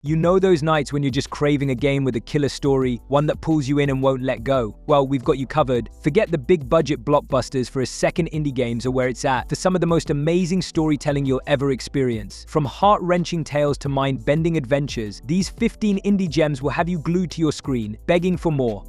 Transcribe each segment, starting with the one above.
You know those nights when you're just craving a game with a killer story, one that pulls you in and won't let go? Well, we've got you covered. Forget the big budget blockbusters for a second. Indie games are where it's at, for some of the most amazing storytelling you'll ever experience. From heart-wrenching tales to mind-bending adventures, these 15 indie gems will have you glued to your screen, begging for more.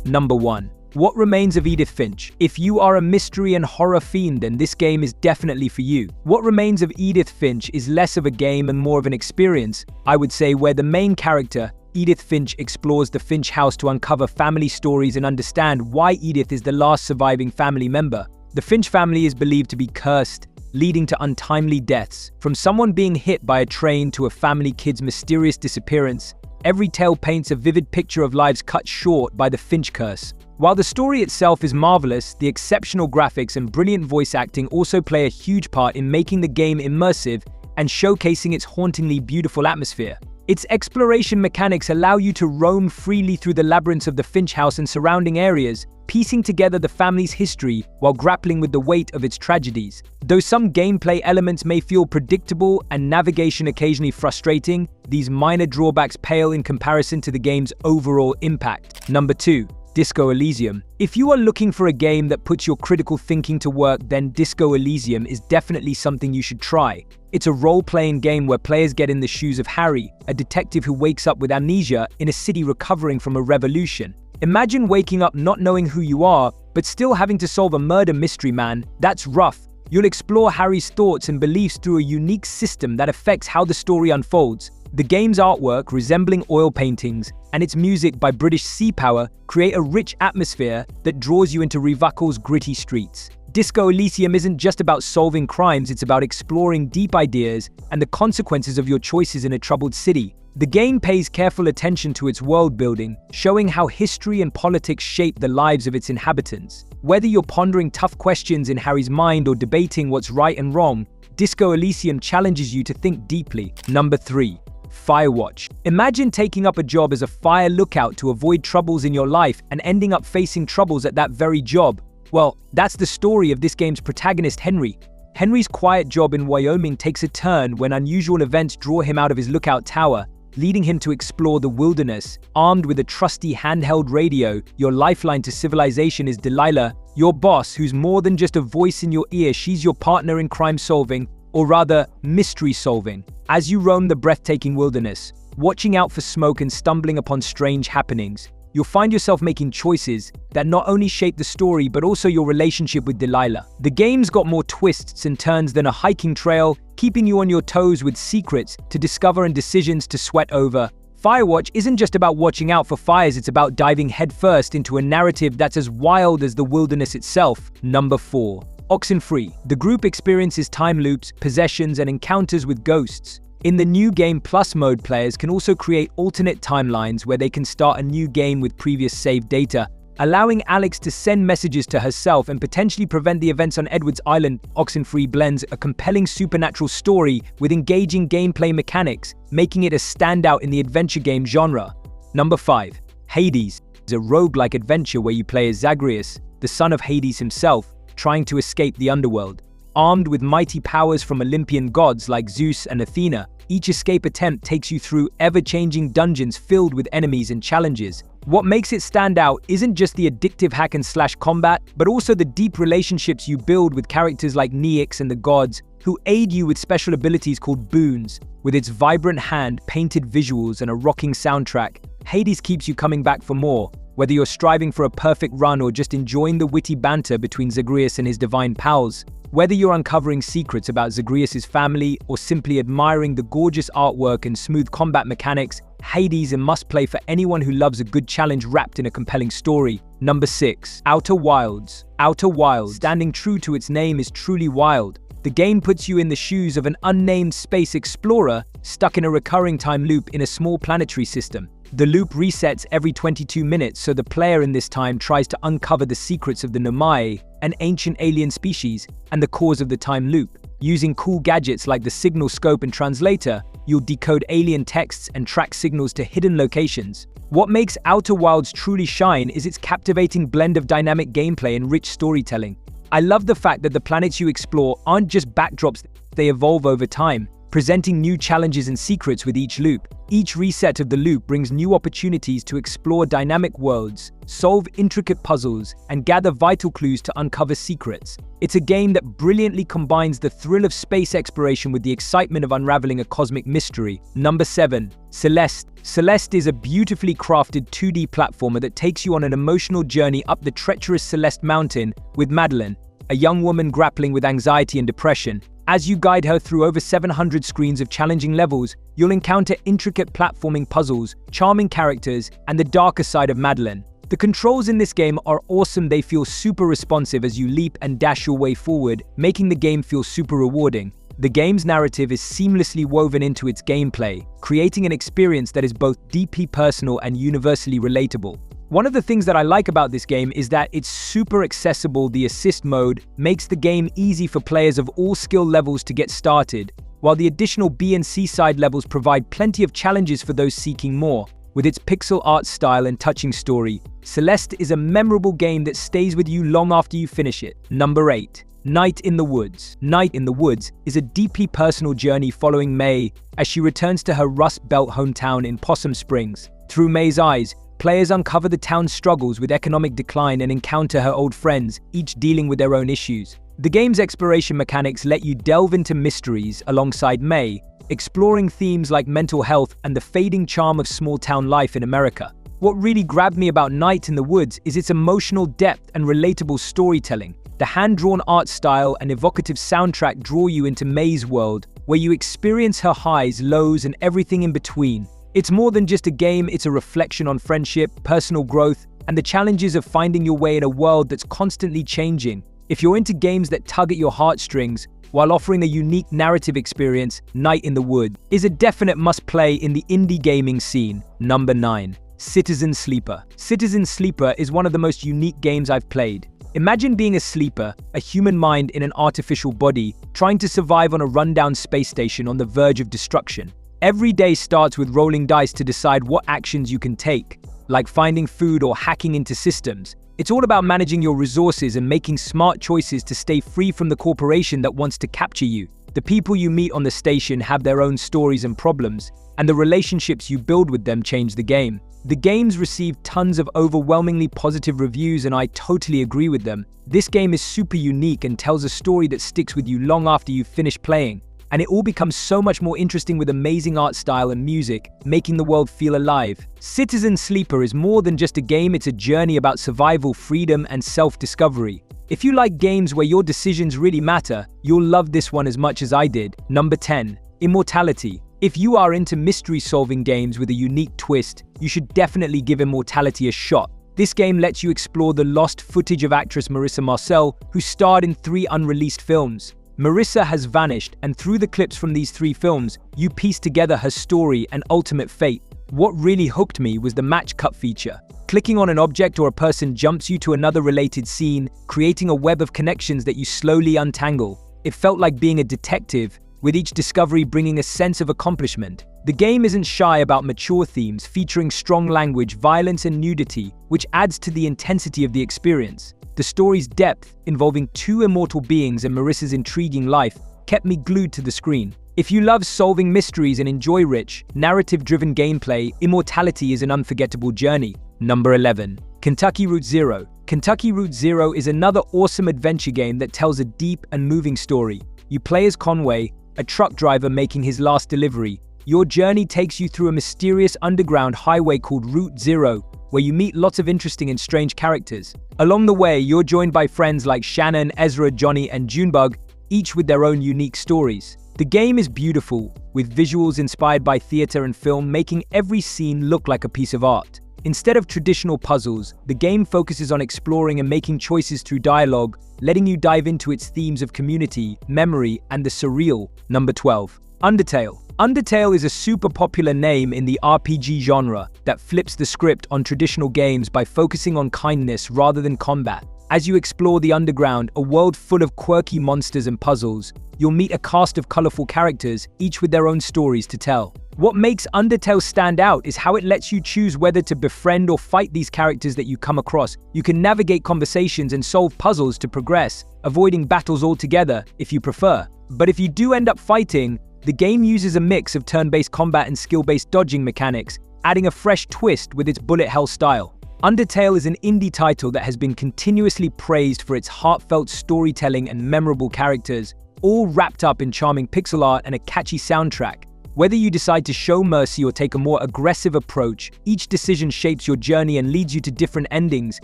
Number 1. What Remains of Edith Finch? If you are a mystery and horror fiend, then this game is definitely for you. What Remains of Edith Finch is less of a game and more of an experience, I would say, where the main character, Edith Finch, explores the Finch house to uncover family stories and understand why Edith is the last surviving family member. The Finch family is believed to be cursed, leading to untimely deaths. From someone being hit by a train to a family kid's mysterious disappearance, every tale paints a vivid picture of lives cut short by the Finch curse. While the story itself is marvelous, the exceptional graphics and brilliant voice acting also play a huge part in making the game immersive and showcasing its hauntingly beautiful atmosphere. Its exploration mechanics allow you to roam freely through the labyrinths of the Finch house and surrounding areas, piecing together the family's history while grappling with the weight of its tragedies. Though some gameplay elements may feel predictable and navigation occasionally frustrating, these minor drawbacks pale in comparison to the game's overall impact. Number 2. Disco Elysium. If you are looking for a game that puts your critical thinking to work, then Disco Elysium is definitely something you should try. It's a role-playing game where players get in the shoes of Harry, a detective who wakes up with amnesia in a city recovering from a revolution. Imagine waking up not knowing who you are, but still having to solve a murder mystery, man. That's rough. You'll explore Harry's thoughts and beliefs through a unique system that affects how the story unfolds. The game's artwork, resembling oil paintings, and its music by British Sea Power create a rich atmosphere that draws you into Revuckle's gritty streets. Disco Elysium isn't just about solving crimes, it's about exploring deep ideas and the consequences of your choices in a troubled city. The game pays careful attention to its world building, showing how history and politics shape the lives of its inhabitants. Whether you're pondering tough questions in Harry's mind or debating what's right and wrong, Disco Elysium challenges you to think deeply. Number 3. FireWatch. Imagine taking up a job as a fire lookout to avoid troubles in your life and ending up facing troubles at that very job. Well, that's the story of this game's protagonist, Henry. Henry's quiet job in Wyoming takes a turn when unusual events draw him out of his lookout tower, leading him to explore the wilderness. Armed with a trusty handheld radio, your lifeline to civilization is Delilah, your boss, who's more than just a voice in your ear. She's your partner in crime solving, or rather, mystery solving. As you roam the breathtaking wilderness, watching out for smoke and stumbling upon strange happenings, you'll find yourself making choices that not only shape the story but also your relationship with Delilah. The game's got more twists and turns than a hiking trail, keeping you on your toes with secrets to discover and decisions to sweat over. FireWatch isn't just about watching out for fires, it's about diving headfirst into a narrative that's as wild as the wilderness itself. Number 4. Oxenfree. The group experiences time loops, possessions, and encounters with ghosts. In the New Game Plus mode, players can also create alternate timelines where they can start a new game with previous saved data, allowing Alex to send messages to herself and potentially prevent the events on Edward's Island. Oxenfree blends a compelling supernatural story with engaging gameplay mechanics, making it a standout in the adventure game genre. Number 5. Hades is a roguelike adventure where you play as Zagreus, the son of Hades himself, trying to escape the underworld. Armed with mighty powers from Olympian gods like Zeus and Athena, each escape attempt takes you through ever-changing dungeons filled with enemies and challenges. What makes it stand out isn't just the addictive hack-and-slash combat, but also the deep relationships you build with characters like Nyx and the gods, who aid you with special abilities called boons. With its vibrant hand-painted visuals and a rocking soundtrack, Hades keeps you coming back for more. Whether you're striving for a perfect run or just enjoying the witty banter between Zagreus and his divine pals, whether you're uncovering secrets about Zagreus' family or simply admiring the gorgeous artwork and smooth combat mechanics, Hades is a must-play for anyone who loves a good challenge wrapped in a compelling story. Number 6. Outer Wilds. Outer Wilds, standing true to its name, is truly wild. The game puts you in the shoes of an unnamed space explorer stuck in a recurring time loop in a small planetary system. The loop resets every 22 minutes, so the player in this time tries to uncover the secrets of the Nomai, an ancient alien species, and the cause of the time loop. Using cool gadgets like the signal scope and translator, you'll decode alien texts and track signals to hidden locations. What makes Outer Wilds truly shine is its captivating blend of dynamic gameplay and rich storytelling. I love the fact that the planets you explore aren't just backdrops, they evolve over time, presenting new challenges and secrets with each loop. Each reset of the loop brings new opportunities to explore dynamic worlds, solve intricate puzzles, and gather vital clues to uncover secrets. It's a game that brilliantly combines the thrill of space exploration with the excitement of unraveling a cosmic mystery. Number 7. Celeste. Celeste is a beautifully crafted 2D platformer that takes you on an emotional journey up the treacherous Celeste Mountain with Madeline, a young woman grappling with anxiety and depression. As you guide her through over 700 screens of challenging levels, you'll encounter intricate platforming puzzles, charming characters, and the darker side of Madeline. The controls in this game are awesome. They feel super responsive as you leap and dash your way forward, making the game feel super rewarding. The game's narrative is seamlessly woven into its gameplay, creating an experience that is both deeply personal and universally relatable. One of the things that I like about this game is that it's super accessible. The assist mode makes the game easy for players of all skill levels to get started, while the additional B and C side levels provide plenty of challenges for those seeking more. With its pixel art style and touching story, Celeste is a memorable game that stays with you long after you finish it. Number 8. Night in the Woods. Night in the Woods is a deeply personal journey following May as she returns to her Rust Belt hometown in Possum Springs. Through May's eyes, players uncover the town's struggles with economic decline and encounter her old friends, each dealing with their own issues. The game's exploration mechanics let you delve into mysteries alongside May, exploring themes like mental health and the fading charm of small-town life in America. What really grabbed me about Night in the Woods is its emotional depth and relatable storytelling. The hand-drawn art style and evocative soundtrack draw you into May's world, where you experience her highs, lows, and everything in between. It's more than just a game, it's a reflection on friendship, personal growth, and the challenges of finding your way in a world that's constantly changing. If you're into games that tug at your heartstrings, while offering a unique narrative experience, Night in the Woods is a definite must-play in the indie gaming scene. Number 9. Citizen Sleeper. Citizen Sleeper is one of the most unique games I've played. Imagine being a sleeper, a human mind in an artificial body, trying to survive on a rundown space station on the verge of destruction. Every day starts with rolling dice to decide what actions you can take, like finding food or hacking into systems. It's all about managing your resources and making smart choices to stay free from the corporation that wants to capture you. The people you meet on the station have their own stories and problems, and the relationships you build with them change the game. The game's received tons of overwhelmingly positive reviews, and I totally agree with them. This game is super unique and tells a story that sticks with you long after you've finished playing. And it all becomes so much more interesting with amazing art style and music, making the world feel alive. Citizen Sleeper is more than just a game, it's a journey about survival, freedom, and self-discovery. If you like games where your decisions really matter, you'll love this one as much as I did. Number 10. Immortality. If you are into mystery-solving games with a unique twist, you should definitely give Immortality a shot. This game lets you explore the lost footage of actress Marissa Marcel, who starred in 3 unreleased films. Marissa has vanished, and through the clips from these 3 films, you piece together her story and ultimate fate. What really hooked me was the match cut feature. Clicking on an object or a person jumps you to another related scene, creating a web of connections that you slowly untangle. It felt like being a detective, with each discovery bringing a sense of accomplishment. The game isn't shy about mature themes, featuring strong language, violence, and nudity, which adds to the intensity of the experience. The story's depth, involving 2 immortal beings and Marissa's intriguing life, kept me glued to the screen. If you love solving mysteries and enjoy rich, narrative-driven gameplay, Immortality is an unforgettable journey. Number 11. Kentucky Route Zero. Kentucky Route Zero is another awesome adventure game that tells a deep and moving story. You play as Conway, a truck driver making his last delivery. Your journey takes you through a mysterious underground highway called Route Zero, where you meet lots of interesting and strange characters. Along the way, you're joined by friends like Shannon, Ezra, Johnny, and Junebug, each with their own unique stories. The game is beautiful, with visuals inspired by theater and film, making every scene look like a piece of art. Instead of traditional puzzles, the game focuses on exploring and making choices through dialogue, letting you dive into its themes of community, memory, and the surreal. Number 12. Undertale. Undertale is a super popular name in the RPG genre that flips the script on traditional games by focusing on kindness rather than combat. As you explore the underground, a world full of quirky monsters and puzzles, you'll meet a cast of colorful characters, each with their own stories to tell. What makes Undertale stand out is how it lets you choose whether to befriend or fight these characters that you come across. You can navigate conversations and solve puzzles to progress, avoiding battles altogether if you prefer. But if you do end up fighting, the game uses a mix of turn-based combat and skill-based dodging mechanics, adding a fresh twist with its bullet hell style. Undertale is an indie title that has been continuously praised for its heartfelt storytelling and memorable characters, all wrapped up in charming pixel art and a catchy soundtrack. Whether you decide to show mercy or take a more aggressive approach, each decision shapes your journey and leads you to different endings,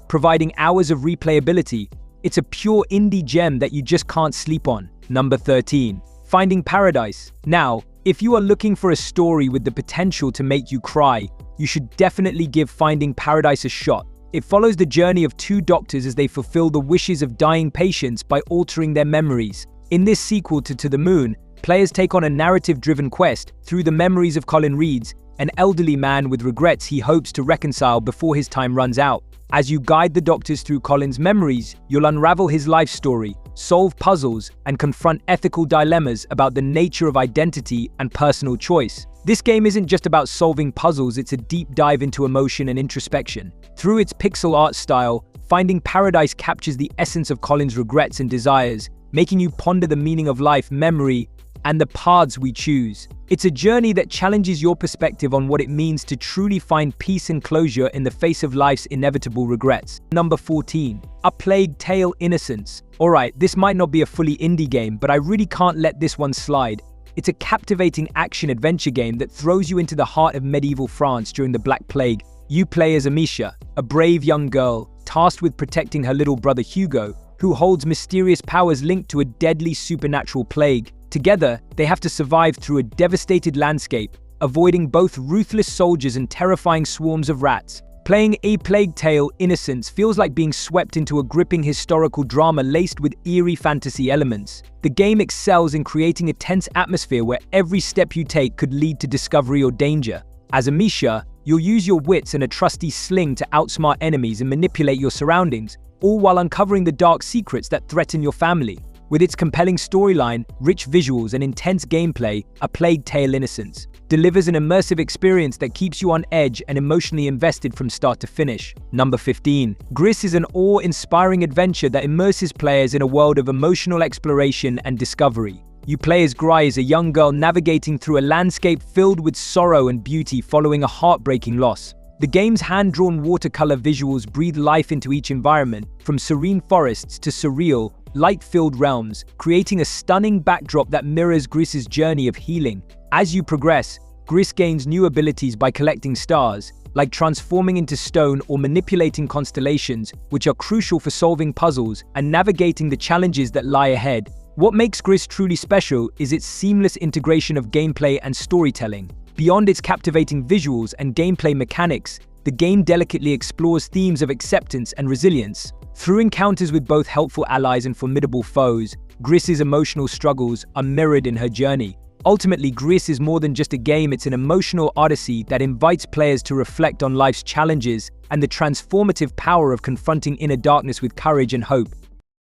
providing hours of replayability. It's a pure indie gem that you just can't sleep on. Number 13. Finding Paradise. Now, if you are looking for a story with the potential to make you cry, you should definitely give Finding Paradise a shot. It follows the journey of two doctors as they fulfill the wishes of dying patients by altering their memories. In this sequel to the Moon, players take on a narrative-driven quest through the memories of Colin Reeds, an elderly man with regrets he hopes to reconcile before his time runs out. As you guide the doctors through Colin's memories, you'll unravel his life story, solve puzzles, and confront ethical dilemmas about the nature of identity and personal choice. This game isn't just about solving puzzles, it's a deep dive into emotion and introspection. Through its pixel art style, Finding Paradise captures the essence of Colin's regrets and desires, making you ponder the meaning of life, memory, and the paths we choose. It's a journey that challenges your perspective on what it means to truly find peace and closure in the face of life's inevitable regrets. Number 14. A Plague Tale: Innocence. Alright, this might not be a fully indie game, but I really can't let this one slide. It's a captivating action-adventure game that throws you into the heart of medieval France during the Black Plague. You play as Amicia, a brave young girl, tasked with protecting her little brother Hugo, who holds mysterious powers linked to a deadly supernatural plague. Together, they have to survive through a devastated landscape, avoiding both ruthless soldiers and terrifying swarms of rats. Playing A Plague Tale: Innocence feels like being swept into a gripping historical drama laced with eerie fantasy elements. The game excels in creating a tense atmosphere where every step you take could lead to discovery or danger. As Amicia, you'll use your wits and a trusty sling to outsmart enemies and manipulate your surroundings, all while uncovering the dark secrets that threaten your family. With its compelling storyline, rich visuals, and intense gameplay, A Plague Tale: Innocence delivers an immersive experience that keeps you on edge and emotionally invested from start to finish. Number 15. Gris is an awe-inspiring adventure that immerses players in a world of emotional exploration and discovery. You play as Gris, a young girl navigating through a landscape filled with sorrow and beauty following a heartbreaking loss. The game's hand-drawn watercolor visuals breathe life into each environment, from serene forests to surreal, light-filled realms, creating a stunning backdrop that mirrors Gris's journey of healing. As you progress, Gris gains new abilities by collecting stars, like transforming into stone or manipulating constellations, which are crucial for solving puzzles and navigating the challenges that lie ahead. What makes Gris truly special is its seamless integration of gameplay and storytelling. Beyond its captivating visuals and gameplay mechanics, the game delicately explores themes of acceptance and resilience. Through encounters with both helpful allies and formidable foes, Gris's emotional struggles are mirrored in her journey. Ultimately, Gris is more than just a game, it's an emotional odyssey that invites players to reflect on life's challenges and the transformative power of confronting inner darkness with courage and hope.